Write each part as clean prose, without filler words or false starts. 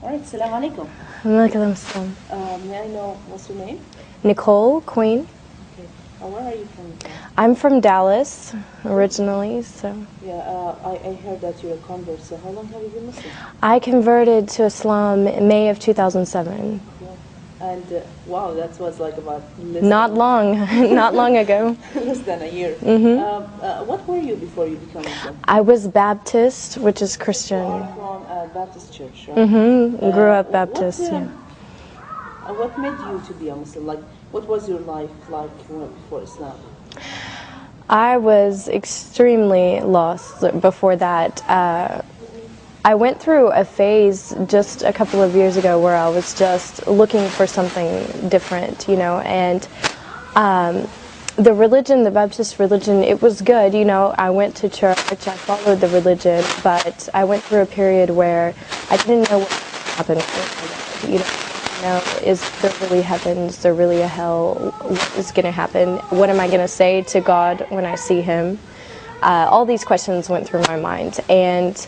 All right, salam alaikum. Walaikum assalam. May I know what's your name? Nicole Queen. Okay. Where are you from? I'm from Dallas originally, so. Yeah, I heard that you're a convert. So how long have you been Muslim? I converted to Islam in May of 2007. Cool. And wow, that was like about Not long, not long ago. less than a year. What were you before you became Muslim? I was Baptist, which is Christian. You're from a Baptist church, right? Grew up Baptist, yeah. What made you to be a Muslim? Like, what was your life like before Islam? I was extremely lost before that. I went through a phase just a couple of years ago where I was just looking for something different, you know, and the religion, the Baptist religion, it was good, you know. I went to church, I followed the religion, but I went through a period where I didn't know what happened, you know, is there really heaven, is there really a hell, what is going to happen, what am I going to say to God when I see Him? All these questions went through my mind, and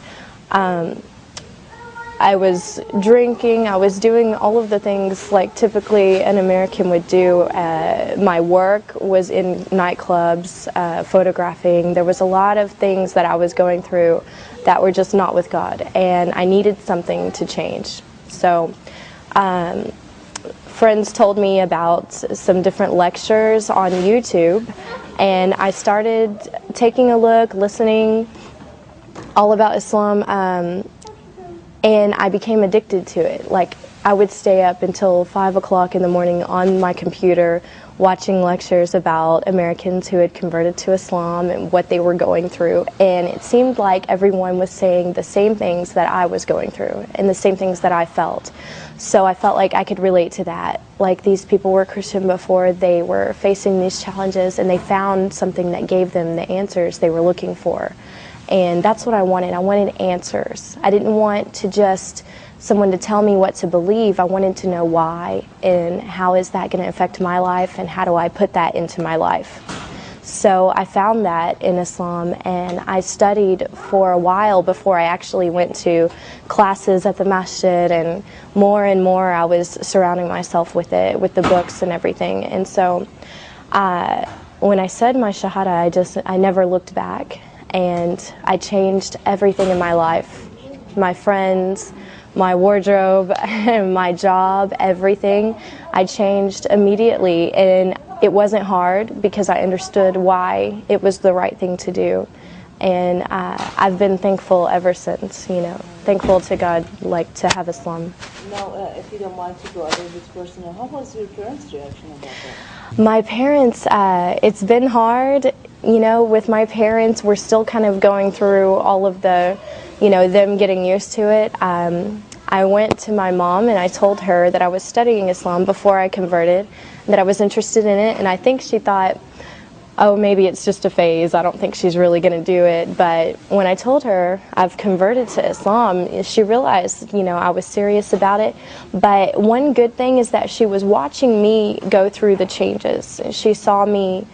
I was drinking, I was doing all of the things like typically an American would do. My work was in nightclubs, photographing. There was a lot of things that I was going through that were just not with God, and I needed something to change. So friends told me about some different lectures on YouTube, and I started taking a look, listening all about Islam, and I became addicted to it. Like, I would stay up until 5 o'clock in the morning on my computer watching lectures about Americans who had converted to Islam and what they were going through, and it seemed like everyone was saying the same things that I was going through and the same things that I felt. So I felt like I could relate to that. Like, these people were Christian before, they were facing these challenges, and they found something that gave them the answers they were looking for. And that's what I wanted. I wanted answers. I didn't want to just someone to tell me what to believe. I wanted to know why, and how is that going to affect my life, and how do I put that into my life. So I found that in Islam, and I studied for a while before I actually went to classes at the masjid, and more I was surrounding myself with it, with the books and everything. And so when I said my shahada, I never looked back. And I changed everything in my life, my friends, my wardrobe, my job, everything. I changed immediately, and it wasn't hard because I understood why it was the right thing to do. And I've been thankful ever since, you know, thankful to God, like, to have Islam. Now, if you don't mind to go a little bit personal, how was your parents' reaction about that? My parents, it's been hard. You know, with my parents, we're still kind of going through all of the, you know, them getting used to it. I went to my mom and I told her that I was studying Islam before I converted, that I was interested in it, and I think she thought, oh, maybe it's just a phase, I don't think she's really going to do it. But when I told her I've converted to Islam, she realized, you know, I was serious about it. But one good thing is that she was watching me go through the changes. She saw me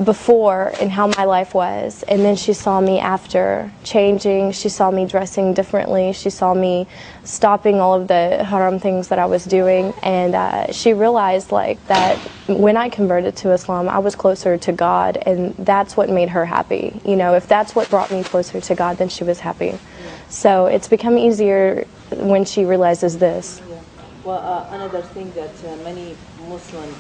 before and how my life was, and then she saw me after changing. She saw me dressing differently. She saw me stopping all of the haram things that I was doing, and she realized, like, that when I converted to Islam, I was closer to God, and that's what made her happy. You know, if that's what brought me closer to God, then she was happy. Yeah. So it's become easier when she realizes this. Yeah. Well, another thing that many Muslim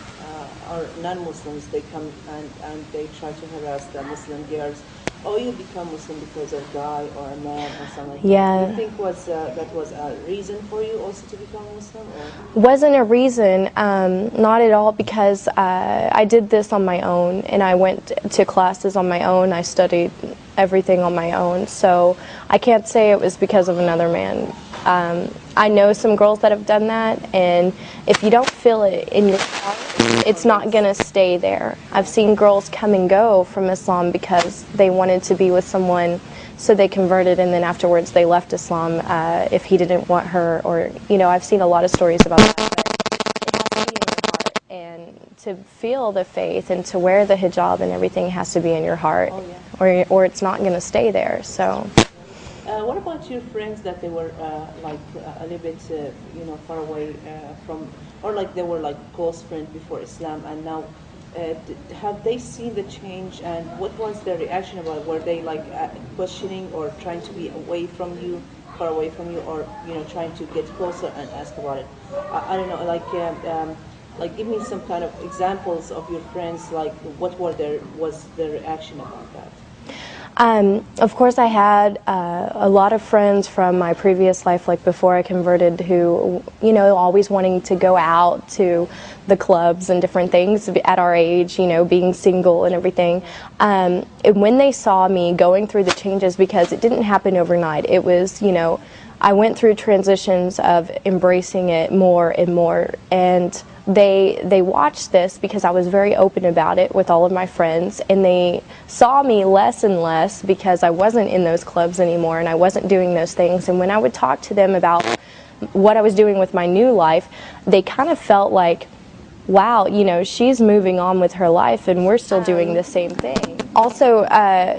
or non-Muslims, they come and they try to harass the Muslim girls. Oh, you become Muslim because of a guy or a man or something. Yeah. Do you think that was a reason for you also to become Muslim? Or? Wasn't a reason, not at all, because I did this on my own, and I went to classes on my own. I studied everything on my own, so I can't say it was because of another man. I know some girls that have done that, and if you don't feel it in your heart, it's not going to stay there. I've seen girls come and go from Islam because they wanted to be with someone, so they converted, and then afterwards they left Islam if he didn't want her, or, you know, I've seen a lot of stories about that. But it has to be in your heart, and to feel the faith and to wear the hijab and everything has to be in your heart, or it's not going to stay there. So. What about your friends that they were like a little bit, far away from, or like they were like close friends before Islam, and now have they seen the change, and what was their reaction about it? Were they like questioning or trying to be away from you, far away from you, or trying to get closer and ask about it? I don't know, like give me some kind of examples of your friends, like what was their reaction about that? Of course, I had a lot of friends from my previous life, like before I converted, who, always wanting to go out to the clubs and different things at our age, being single and everything. And when they saw me going through the changes, because it didn't happen overnight, it was, I went through transitions of embracing it more and more, and they watched this because I was very open about it with all of my friends, and they saw me less and less because I wasn't in those clubs anymore and I wasn't doing those things. And when I would talk to them about what I was doing with my new life, they kind of felt like, wow, she's moving on with her life and we're still doing the same thing. Also,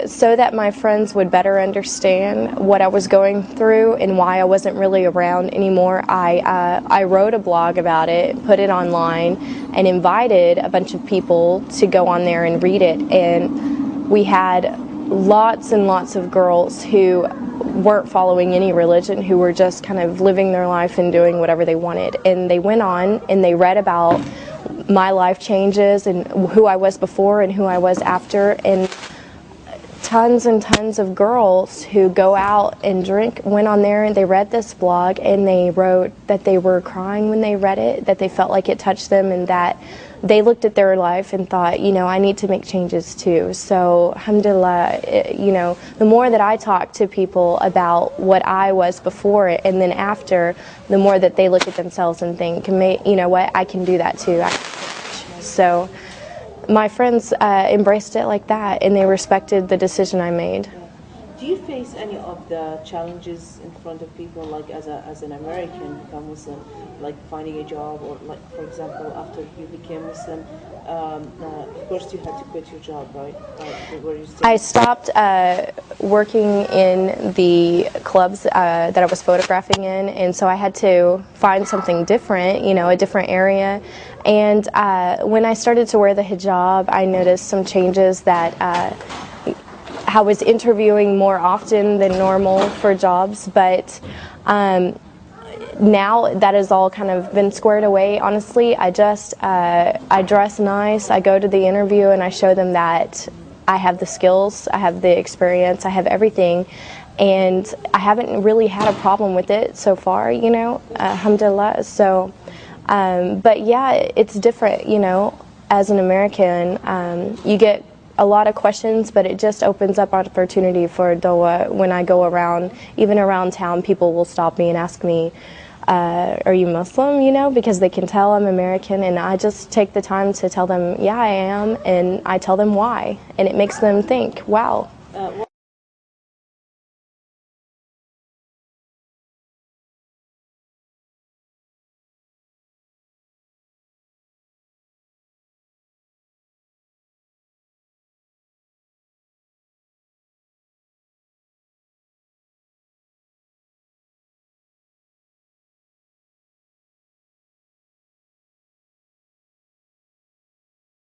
so that my friends would better understand what I was going through and why I wasn't really around anymore, I wrote a blog about it, put it online, and invited a bunch of people to go on there and read it. And we had lots and lots of girls who weren't following any religion, who were just kind of living their life and doing whatever they wanted. And they went on and they read about my life changes and who I was before and who I was after, and tons and tons of girls who go out and drink went on there and they read this blog and they wrote that they were crying when they read it, that they felt like it touched them, and that they looked at their life and thought, I need to make changes too. So alhamdulillah, the more that I talk to people about what I was before it and then after, the more that they look at themselves and think, what, I can do that too. So my friends embraced it like that, and they respected the decision I made. Do you face any of the challenges in front of people, like as an American become Muslim, like finding a job, or like, for example, after you became Muslim, of course you had to quit your job, right? I stopped working in the clubs that I was photographing in, and so I had to find something different, a different area. And when I started to wear the hijab, I noticed some changes that I was interviewing more often than normal for jobs, but now that has all kind of been squared away. Honestly, I dress nice, I go to the interview and I show them that I have the skills, I have the experience, I have everything, and I haven't really had a problem with it so far, alhamdulillah. So, but yeah, it's different, as an American, you get a lot of questions, but it just opens up opportunity for dawah. When I go around, even around town, people will stop me and ask me, are you Muslim, because they can tell I'm American, and I just take the time to tell them, yeah, I am, and I tell them why, and it makes them think, wow.